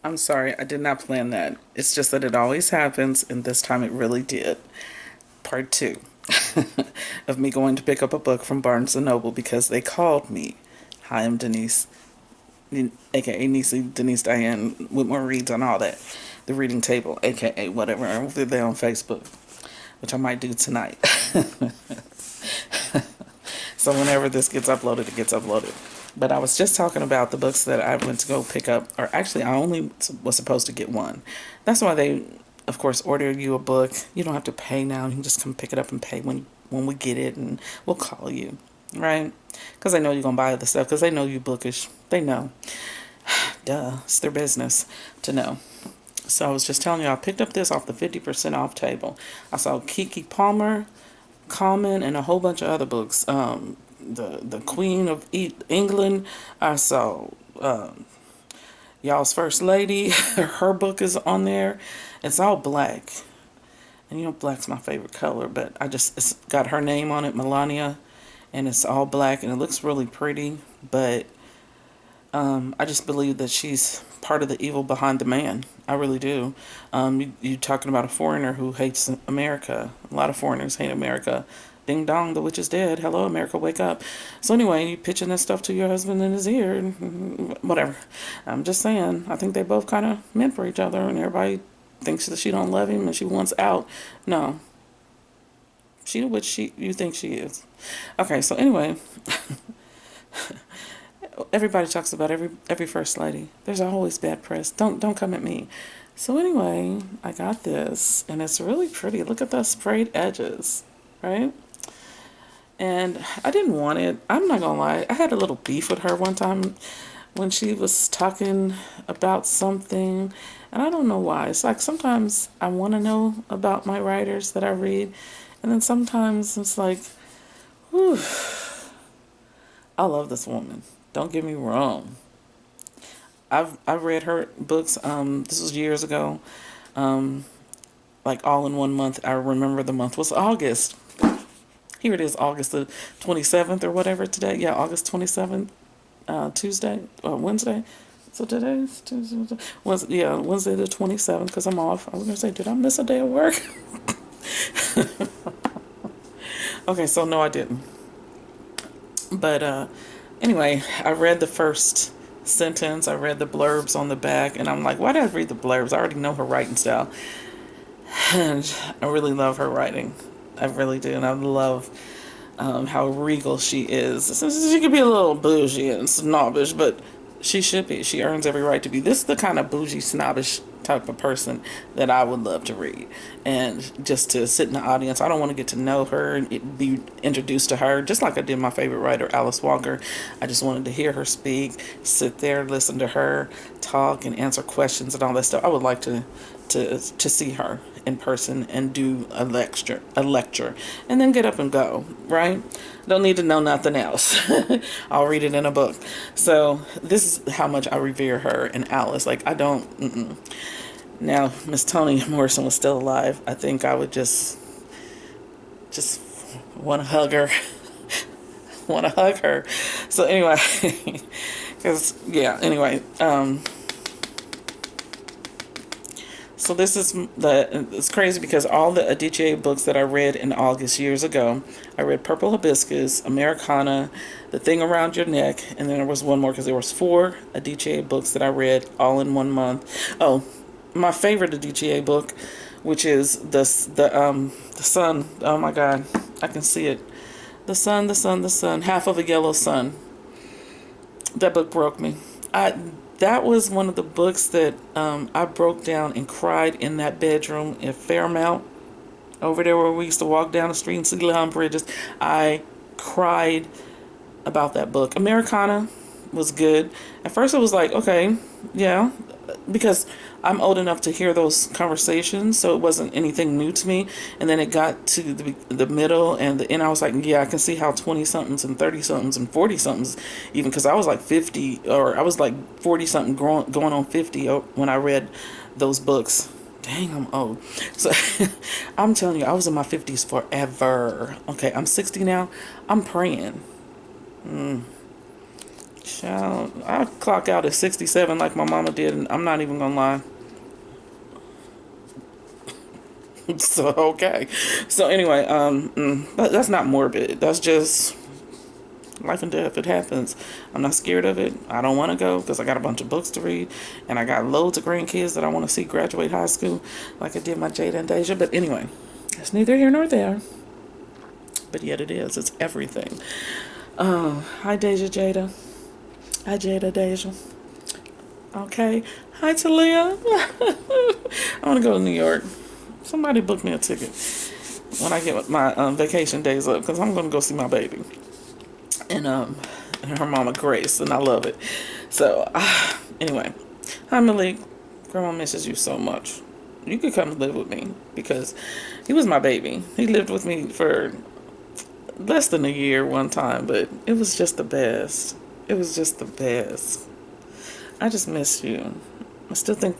I'm sorry, I did not plan that. It's just that it always happens, and this time it really did. Part two of me going to pick up a book from Barnes& and Noble because they called me. Hi, I'm Denise, aka Denise Diane, with more reads on all that. The reading table, aka whatever, over there on Facebook, which I might do tonight. So whenever this gets uploaded, it gets uploaded. But I was just talking about the books that I went to go pick up, or actually, I only was supposed to get one. That's why they, of course, order you a book. You don't have to pay now. You can just come pick it up and pay when we get it, and we'll call you, right? Because they know you're gonna buy the stuff. Because they know you bookish. They know. Duh, it's their business to know. So I was just telling you, I picked up this off the 50% off table. I saw Kiki Palmer, Common, and a whole bunch of other books. The Queen of England. I saw Y'all's First Lady. Her book is on there. It's all black, and you know black's my favorite color. But it's got her name on it, Melania, and it's all black, and it looks really pretty. But I just believe that she's part of the evil behind the man. I really do. You talking about a foreigner who hates America. A lot of foreigners hate America. Ding dong, the witch is dead. Hello, America, wake up. So anyway, you pitching this stuff to your husband in his ear, whatever. I'm just saying, I think they both kind of meant for each other, and everybody thinks that she don't love him and she wants out. No, she the witch you think she is. Okay, so anyway, everybody talks about every first lady. There's always bad press. Don't come at me. So anyway, I got this, and it's really pretty. Look at the sprayed edges, right? And I didn't want it. I'm not gonna lie. I had a little beef with her one time when she was talking about something, and I don't know why. It's like sometimes I want to know about my writers that I read, and then sometimes it's like, whew, I love this woman. Don't get me wrong. I've read her books. This was years ago. Um, like all in one month. I remember the month was August. Here it is, August the 27th or whatever today. Yeah, August 27th, Tuesday or Wednesday. So today's Tuesday. Wednesday the 27th because I'm off. I was gonna say, did I miss a day of work? Okay, so no, I didn't. But anyway, I read the first sentence. I read the blurbs on the back, and I'm like, why did I read the blurbs? I already know her writing style, and I really love her writing. I really do, and I love how regal she is. She could be a little bougie and snobbish, but she should be. She earns every right to be. This is the kind of bougie, snobbish type of person that I would love to read. And just to sit in the audience, I don't want to get to know her and be introduced to her, just like I did my favorite writer, Alice Walker. I just wanted to hear her speak, sit there, listen to her talk, and answer questions and all that stuff. I would like to see her in person and do a lecture, and then get up and go, right? Don't need to know nothing else. I'll read it in a book. So this is how much I revere her and Alice. Like I don't. Now, Miss Toni Morrison was still alive, I think I would just want to hug her. Want to hug her. So anyway, because yeah. Anyway, so this is it's crazy because all the Adichie books that I read in August years ago, I read Purple Hibiscus, Americana, The Thing Around Your Neck, and then there was one more because there was 4 Adichie books that I read all in one month. Oh, my favorite Adichie book, which is the sun. Oh my God, I can see it. The sun, the sun, the sun. Half of a yellow sun. That book broke me. That was one of the books that I broke down and cried in that bedroom in Fairmount, over there where we used to walk down the street and see Leon Bridges. I cried about that book. Americana was good. At first, it was like, okay, yeah, because I'm old enough to hear those conversations, so it wasn't anything new to me. And then it got to the middle and the end. I was like, yeah, I can see how 20 somethings and 30 somethings and 40 somethings, even because I was like 50 or I was like 40 something going on 50 when I read those books. Dang, I'm old. So I'm telling you, I was in my 50s forever. Okay, I'm 60 now. I'm praying. Child, I clock out at 67 like my mama did, and I'm not even gonna lie. So okay. So anyway, that's not morbid. That's just life and death. It happens. I'm not scared of it. I don't want to go because I got a bunch of books to read, and I got loads of grandkids that I want to see graduate high school, like I did my Jada and Deja. But anyway, it's neither here nor there. But yet it is. It's everything. Hi Deja, Jada. Hi Jada, Deja. Okay. Hi Talia. I want to go to New York. Somebody book me a ticket when I get my vacation days up, because I'm going to go see my baby and her mama Grace, and I love it. So anyway, hi Malik. Grandma misses you so much. You could come live with me because he was my baby. He lived with me for less than a year one time, but it was just the best. It was just the best. I just miss you. I still think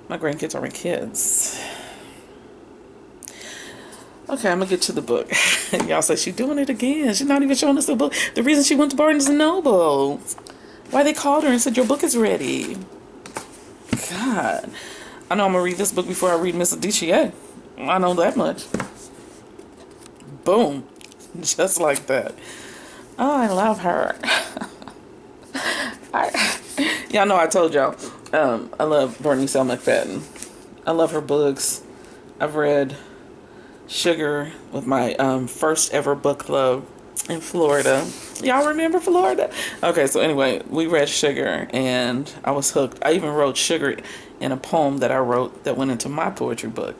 my grandkids are my kids. Okay, I'm gonna get to the book. Y'all say she's doing it again. She's not even showing us the book. The reason she went to Barnes and Noble. Why they called her and said your book is ready. God. I know I'm gonna read this book before I read Miss Adichie. I know that much. Boom. Just like that. Oh, I love her. Y'all know I told y'all. I love Bernice L. McFadden. I love her books. I've read Sugar with my first ever book club in Florida. Y'all remember Florida? Okay, so anyway, we read Sugar and I was hooked. I even wrote Sugar in a poem that I wrote that went into my poetry book.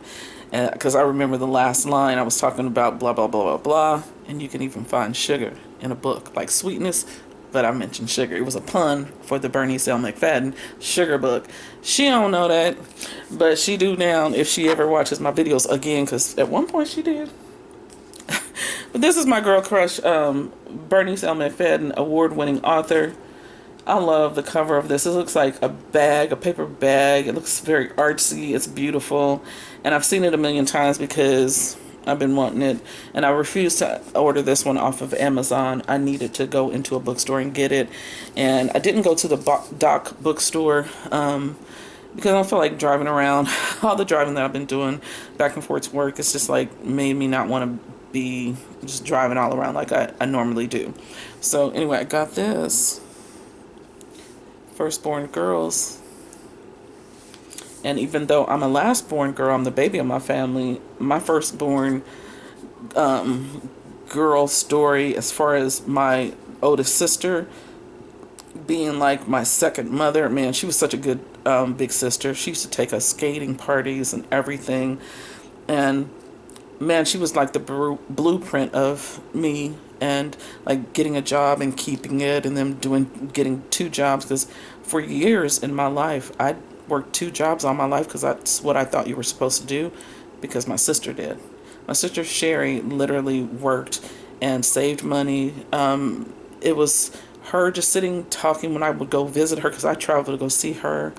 Because I remember the last line, I was talking about blah, blah, blah, blah, blah. And you can even find sugar in a book, like sweetness. But I mentioned sugar. It was a pun for the Bernice L. McFadden Sugar book. She don't know that, but she do now if she ever watches my videos again, because at one point she did. But this is my girl crush, Bernice L. McFadden, award-winning author. I love the cover of this. It looks like a bag, a paper bag. It looks very artsy. It's beautiful. And I've seen it a million times because I've been wanting it, and I refused to order this one off of Amazon. I needed to go into a bookstore and get it, and I didn't go to the Doc bookstore because I don't feel like driving around. All the driving that I've been doing back and forth to work, it's just like made me not want to be just driving all around like I normally do. So anyway, I got this. Firstborn Girls. And even though I'm a last-born girl, I'm the baby of my family, my firstborn girl story, as far as my oldest sister being like my second mother, man, she was such a good big sister. She used to take us skating parties and everything. And, man, she was like the blueprint of me and like getting a job and keeping it, and then getting 2 jobs, because for years in my life, I worked 2 jobs all my life because that's what I thought you were supposed to do, because my sister did. My sister Sherry literally worked and saved money. It was her just sitting talking when I would go visit her, because I traveled to go see her,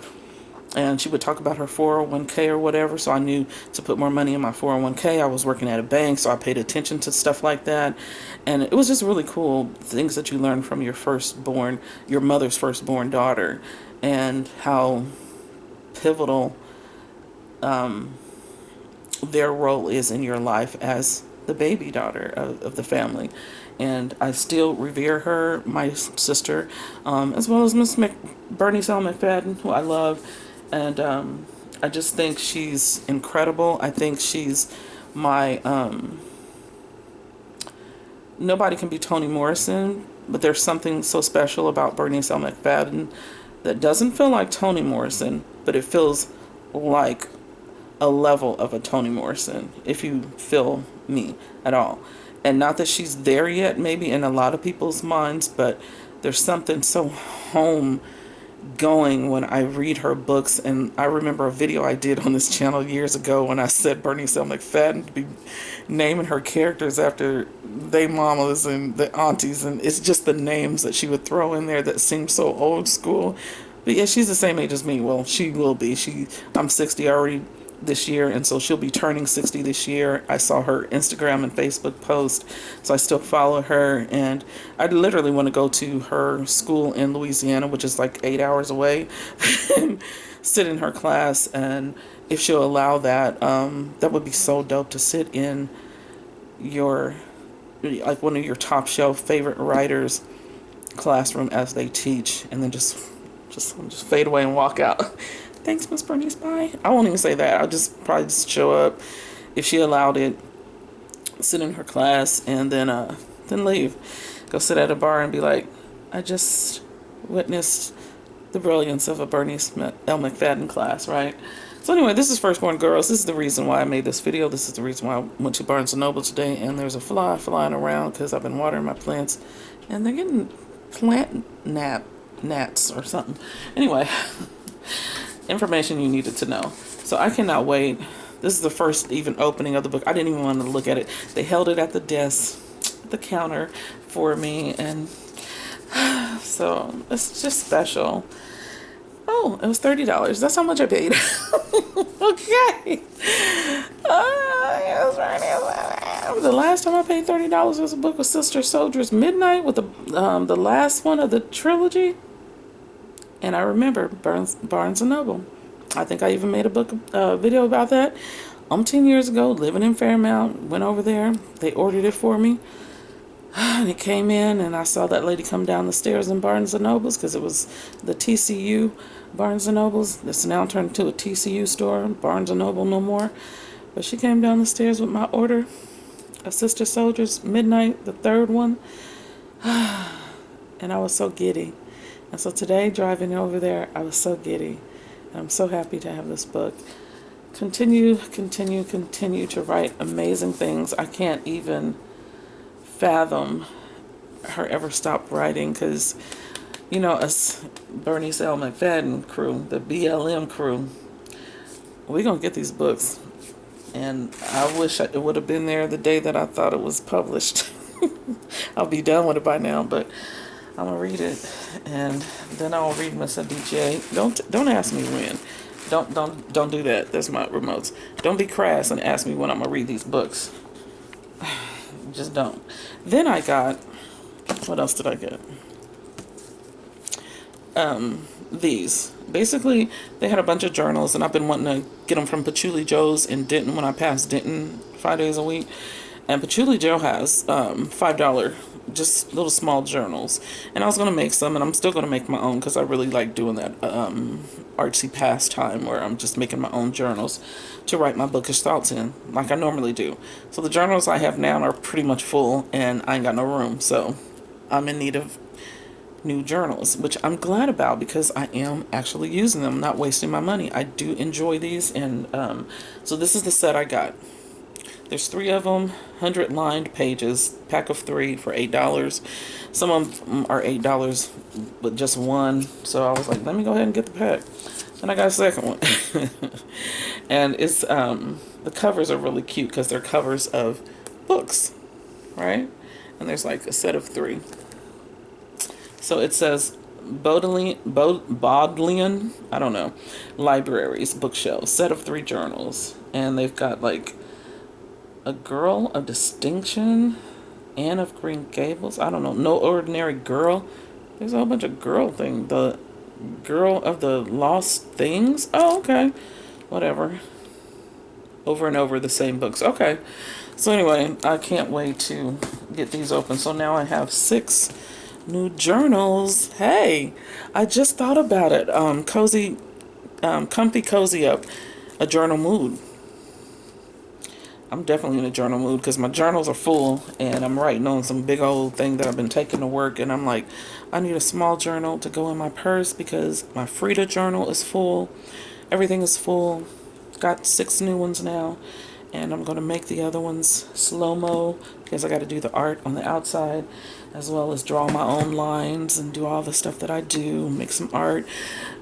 and she would talk about her 401k or whatever, so I knew to put more money in my 401k. I was working at a bank, so I paid attention to stuff like that, and it was just really cool, things that you learn from your mother's firstborn daughter, and how pivotal their role is in your life as the baby daughter of the family. And I still revere her, my sister, as well as Miss Bernice L. McFadden, who I love. And I just think she's incredible. I think she's my nobody can be Toni Morrison, but there's something so special about Bernice L. McFadden that doesn't feel like Toni Morrison, but it feels like a level of a Toni Morrison, if you feel me at all. And not that she's there yet, maybe in a lot of people's minds, but there's something so home going when I read her books. And I remember a video I did on this channel years ago when I said Bernice L. McFadden to be naming her characters after they mamas and the aunties, and it's just the names that she would throw in there that seem so old school. But yeah, she's the same age as me. Well, she will be. I'm 60. I already this year, and so she'll be turning 60 this year. I saw her Instagram and Facebook post, so I still follow her, and I literally want to go to her school in Louisiana, which is like 8 hours away, and sit in her class. And if she'll allow that, that would be so dope to sit in your, like, one of your top shelf favorite writers' classroom as they teach, and then just fade away and walk out. Thanks, Miss Bernice, bye. I won't even say that. I'll just probably just show up if she allowed it, sit in her class, and then leave. Go sit at a bar and be like, I just witnessed the brilliance of a Bernice L. McFadden class, right? So anyway, this is Firstborn Girls. This is the reason why I made this video. This is the reason why I went to Barnes & Noble today, and there's a fly flying around because I've been watering my plants, and they're getting plant gnats or something. Anyway, information you needed to know. So I cannot wait. This is the first even opening of the book. I didn't even want to look at it. They held it at the desk, at the counter for me, and so it's just special. Oh, it was $30. That's how much I paid. Okay. The last time I paid $30 was a book of Sister Soldier's Midnight, with the last one of the trilogy. And I remember Barnes & Noble. I think I even made a video about that 10 years ago, living in Fairmount. Went over there. They ordered it for me. And it came in, and I saw that lady come down the stairs in Barnes & Noble's, because it was the TCU Barnes & Noble's. It's now turned into a TCU store, Barnes & Noble no more. But she came down the stairs with my order of Sister Soldier's Midnight, the third one. And I was so giddy. And so today, driving over there, I was so giddy. And I'm so happy to have this book. Continue to write amazing things. I can't even fathom her ever stop writing, because, you know, us Bernice L. McFadden crew, the BLM crew, we're going to get these books. And I wish it would have been there the day that I thought it was published. I'll be done with it by now, but I'm going to read it. And then I'll read Miss DJ. Don't ask me when. Don't do that. That's my remotes. Don't be crass and ask me when I'm going to read these books. Just don't. Then I got, what else did I get? These. Basically, they had a bunch of journals, and I've been wanting to get them from Patchouli Joe's in Denton when I pass Denton 5 days a week. And Patchouli Joe has $5, just little small journals. And I was going to make some, and I'm still going to make my own, because I really like doing that artsy pastime where I'm just making my own journals to write my bookish thoughts in, like I normally do. So the journals I have now are pretty much full, and I ain't got no room. So I'm in need of new journals, which I'm glad about, because I am actually using them, not wasting my money. I do enjoy these, and so this is the set I got. There's 3 of them, 100 lined pages, pack of 3 for $8. Some of them are $8 with just one, so I was like, let me go ahead and get the pack. And I got a second one. And it's the covers are really cute, because they're covers of books, right? And there's like a set of 3. So it says Bodleian, I don't know, libraries, bookshelves, set of 3 journals. And they've got like a Girl of Distinction, Anne of Green Gables, I don't know, No Ordinary Girl. There's a whole bunch of girl things. The Girl of the Lost Things. Oh, okay. Whatever. Over and over the same books. Okay. So anyway, I can't wait to get these open. So now I have 6 new journals. Hey, I just thought about it. Comfy Cozy Up, a journal mood. I'm definitely in a journal mood, because my journals are full, and I'm writing on some big old thing that I've been taking to work, and I'm like, I need a small journal to go in my purse, because my Frida journal is full. Everything is full. Got 6 new ones now, and I'm going to make the other ones slow-mo, because I got to do the art on the outside, as well as draw my own lines and do all the stuff that I do, make some art,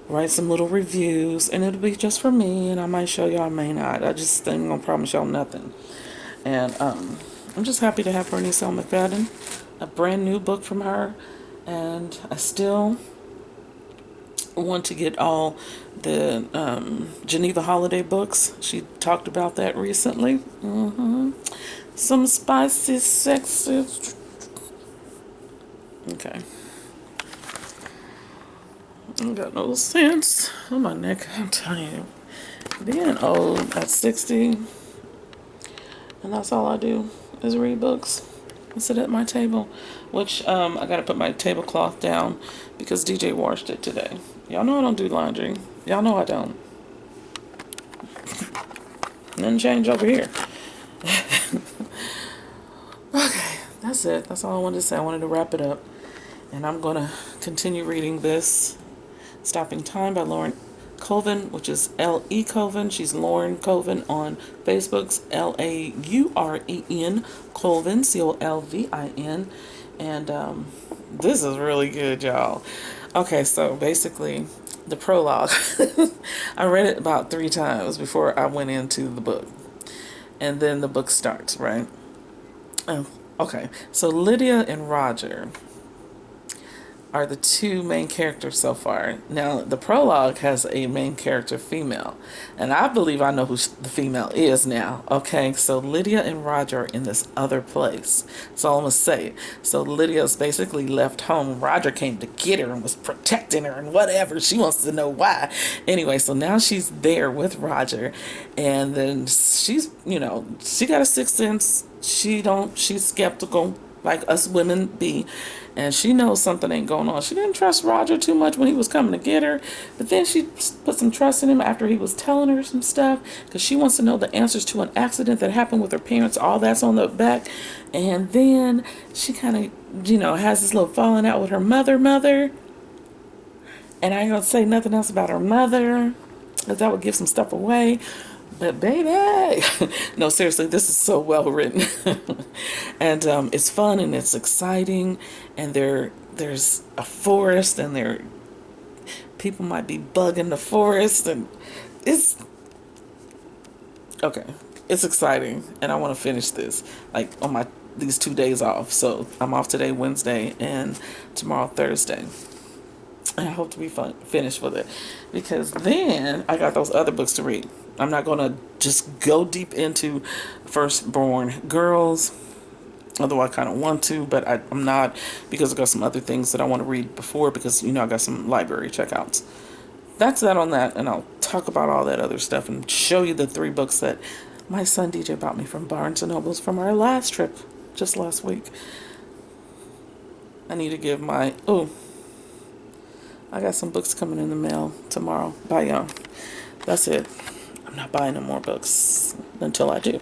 write some little reviews, and it'll be just for me, and I might show y'all, I may not. I just ain't gonna promise y'all nothing. And I'm just happy to have Bernice L. McFadden, a brand new book from her, and I still want to get all the Geneva Holiday books. She talked about that recently. Some spicy, sexy. Okay. I got no sense on my neck. I'm telling you, being old at 60, and that's all I do is read books and sit at my table. Which I gotta put my tablecloth down because DJ washed it today. Y'all know I don't do laundry. Y'all know I don't. Nothing changed over here. Okay, that's it. That's all I wanted to say. I wanted to wrap it up. And I'm going to continue reading this Stopping Time by Lauren Colvin, which is L.E. Colvin. She's Lauren Colvin on Facebook's Lauren Colvin, Colvin. And this is really good, y'all. Okay, so basically, the prologue. I read it about 3 times before I went into the book. And then the book starts, right? Okay, so Lydia and Roger are the 2 main characters so far. Now, the prologue has a main character female, and I believe I know who the female is now. Okay, so Lydia and Roger are in this other place. So I'm going to say it. So Lydia's basically left home. Roger came to get her and was protecting her and whatever. She wants to know why. Anyway, so now she's there with Roger, and then she's, she got a sixth sense. She's skeptical, like us women be, and she knows something ain't going on. She didn't trust Roger too much when he was coming to get her, but then she put some trust in him after he was telling her some stuff, because she wants to know the answers to an accident that happened with her parents. All that's on the back. And then she kind of, has this little falling out with her mother, and I ain't gonna say nothing else about her mother, because that would give some stuff away. But baby, no, seriously, this is so well written. And it's fun and it's exciting, and there's a forest, and people might be bugging the forest, and it's okay. It's exciting, and I want to finish this like on these 2 days off. So I'm off today, Wednesday, and tomorrow, Thursday. And I hope to be finished with it, because then I got those other books to read. I'm not going to just go deep into Firstborn Girls, although I kind of want to, but I'm not, because I got some other things that I want to read before, because, I got some library checkouts. That's that on that, and I'll talk about all that other stuff and show you the 3 books that my son DJ bought me from Barnes & Nobles from our last trip, just last week. I need to give I got some books coming in the mail tomorrow. Bye, y'all. That's it. I'm not buying no more books until I do.